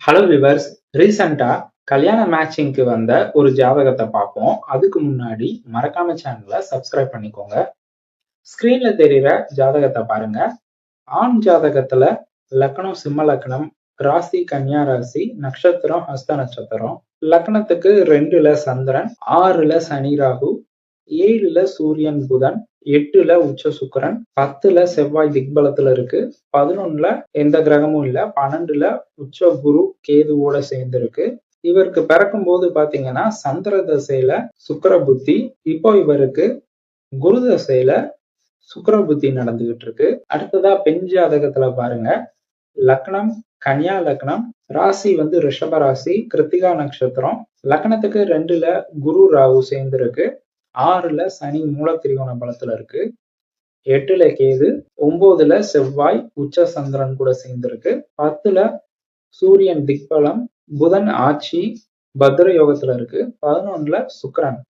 Hello viewers. ரீசெண்டா கல்யாண மேட்சிங்க்கு வந்த ஒரு ஜாதகத்தை பார்ப்போம். அதுக்கு முன்னாடி மறக்காம சேனலை சப்ஸ்கிரைப் பண்ணிக்கோங்க. ஸ்கிரீன்ல தெரியுற ஜாதகத்தை பாருங்க. ஆண் ஜாதகத்துல லக்னம் சிம்ம லக்னம், ராசி கன்னியா ராசி, நட்சத்திரம் ஹஸ்த நட்சத்திரம். லக்னத்துக்கு 2ல சந்திரன், 6ல சனி ராகு, 7ல சூரியன் புதன், 8ல உச்ச சுக்கிரன், 10ல செவ்வாய் திக்பலத்துல இருக்கு, 11ல எந்த கிரகமும் இல்ல, 12ல உச்ச குரு கேதுவோட சேர்ந்து இருக்கு. இவருக்கு பிறக்கும் போது பாத்தீங்கன்னா சந்திர தசையில சுக்கிர புத்தி, இப்போ இவருக்கு குரு தசையில சுக்கிர புத்தி நடந்துகிட்டு இருக்கு. அடுத்ததா பெண் ஜாதகத்துல பாருங்க. லக்னம் கன்னியா லக்னம், ராசி ரிஷப ராசி, கிருத்திகா நட்சத்திரம். லக்னத்துக்கு 2ல குரு ராகு சேர்ந்து இருக்கு, 6ல சனி மூல திரிகோண பலத்துல இருக்கு, 8ல கேது, 9ல செவ்வாய் உச்ச சந்திரன் கூட சேர்ந்திருக்கு, 10ல சூரியன் திக்பலம், புதன் ஆட்சி பத்ர யோகத்துல இருக்கு, 11ல சுக்கிரன்.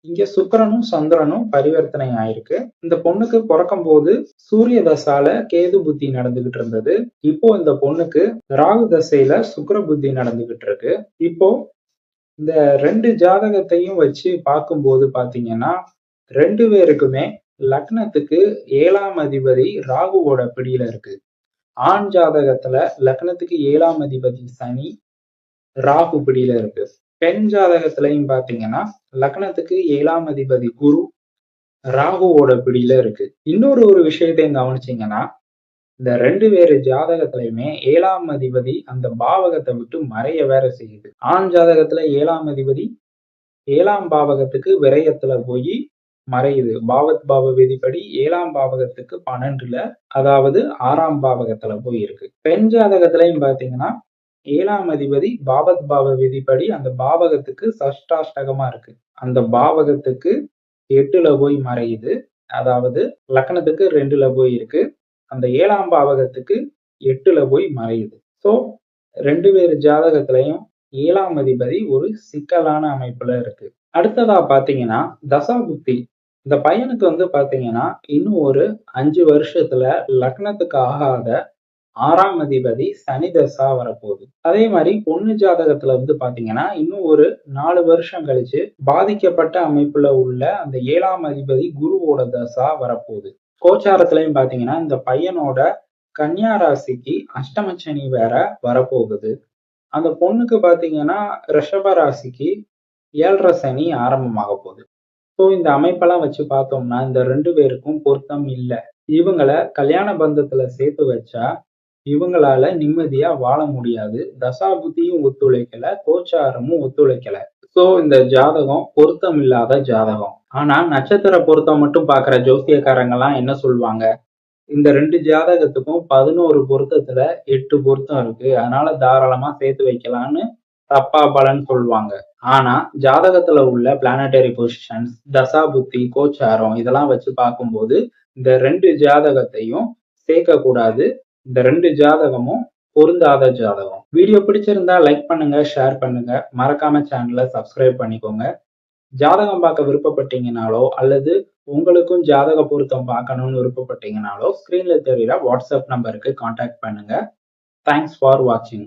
இங்க சுக்கிரனும் சந்திரனும் பரிவர்த்தனை ஆயிருக்கு. இந்த பொண்ணுக்கு பிறக்கும் போது சூரிய தசால கேது புத்தி நடந்துகிட்டு இருந்தது. இப்போ இந்த பொண்ணுக்கு ராகு தசையில சுக்கிர புத்தி நடந்துகிட்டு இருக்கு. இப்போ இந்த 2 ஜாதகத்தையும் வச்சு பார்க்கும்போது பாத்தீங்கன்னா 2 பேருக்குமே லக்னத்துக்கு 7ஆம் அதிபதி ராகுவோட பிடியில இருக்கு. ஆண் ஜாதகத்துல லக்னத்துக்கு 7ஆம் அதிபதி சனி ராகு பிடியில இருக்கு. பெண் ஜாதகத்திலையும் பாத்தீங்கன்னா லக்னத்துக்கு 7ஆம் அதிபதி குரு ராகுவோட பிடியில இருக்கு. இன்னொரு விஷயத்தையும் கவனிச்சீங்கன்னா இந்த 2 பேரு ஜாதகத்திலையுமே 7ஆம் அதிபதி அந்த பாவகத்தை விட்டு மறைய வேற செய்யுது. ஆண் ஜாதகத்துல 7ஆம் அதிபதி 7ஆம் பாவகத்துக்கு விரயத்துல போய் மறையுது. பாவத் பாவ விதிப்படி 7ஆம் பாவகத்துக்கு 12ல, அதாவது 6ஆம் பாவகத்துல போய் இருக்கு. பெண் ஜாதகத்திலையும் பாத்தீங்கன்னா 7ஆம் அதிபதி பாவத் பாவ விதிப்படி அந்த பாவகத்துக்கு சஷ்டாஷ்டகமா இருக்கு. அந்த பாவகத்துக்கு 8ல போய் மறையுது. அதாவது லக்னத்துக்கு 2ல போய் இருக்கு. அந்த 7ஆம் பாவகத்துக்கு 8ல போய் மறையுது. சோ 2 பேரு ஜாதகத்திலையும் 7ஆம் அதிபதி ஒரு சிக்கலான அமைப்புல இருக்கு. அடுத்ததா பாத்தீங்கன்னா தசா புத்தி. இந்த பையனுக்கு பாத்தீங்கன்னா இன்னும் ஒரு 5 வருஷத்துல லக்னத்துக்கு ஆகாத 6ஆம் அதிபதி சனி தசா வரப்போகுது. அதே மாதிரி பொண்ணு ஜாதகத்துல பாத்தீங்கன்னா இன்னும் ஒரு 4 வருஷம் கழிச்சு பாதிக்கப்பட்ட அமைப்புல உள்ள அந்த 7ஆம் அதிபதி குருவோட தசா வரப்போகுது. கோச்சாரத்திலையும் பாத்தீங்கன்னா இந்த பையனோட கன்னியா ராசிக்கு அஷ்டம சனி வேற வரப்போகுது. அந்த பொண்ணுக்கு பாத்தீங்கன்னா ரிஷப ராசிக்கு 7.5 சனி ஆரம்பமாக போகுது. ஸோ இந்த அமைப்பெல்லாம் வச்சு பார்த்தோம்னா இந்த 2 பேருக்கும் பொருத்தம் இல்லை. இவங்கள கல்யாண பந்தத்துல சேர்த்து வச்சா இவங்களால நிம்மதியா வாழ முடியாது. தசா புத்தியும் ஒத்துழைக்கல, கோச்சாரமும் ஒத்துழைக்கல. சோ இந்த ஜாதகம் பொருத்தம் இல்லாத ஜாதகம். ஆனா நட்சத்திர பொருத்தம் மட்டும் பாக்குற ஜோசியக்காரங்க எல்லாம் என்ன சொல்லுவாங்க, இந்த 2 ஜாதகத்துக்கும் 11 பொருத்தத்துல 8 பொருத்தம் இருக்கு, அதனால தாராளமா சேர்த்து வைக்கலாம்னு தப்பா பலன் சொல்லுவாங்க. ஆனா ஜாதகத்துல உள்ள பிளானட்டரி பொசிஷன்ஸ், தசா புத்தி, கோச்சாரம் இதெல்லாம் வச்சு பார்க்கும்போது இந்த 2 ஜாதகத்தையும் சேர்க்க கூடாது. இந்த 2 ஜாதகமும் பொருந்தாத ஜாதகம். வீடியோ பிடிச்சிருந்தா லைக் பண்ணுங்க, ஷேர் பண்ணுங்க, மறக்காம சேனலை சப்ஸ்கிரைப் பண்ணிக்கோங்க. ஜாதகம் பார்க்க விருப்பப்பட்டீங்கனாலோ அல்லது உங்களுக்கும் ஜாதக பொருத்தம் பார்க்கணும்னு விருப்பப்பட்டீங்கனாலோ ஸ்கிரீன்ல தெரியுற வாட்ஸ்அப் நம்பருக்கு கான்டாக்ட் பண்ணுங்க. தேங்க்ஸ் ஃபார் வாட்சிங்.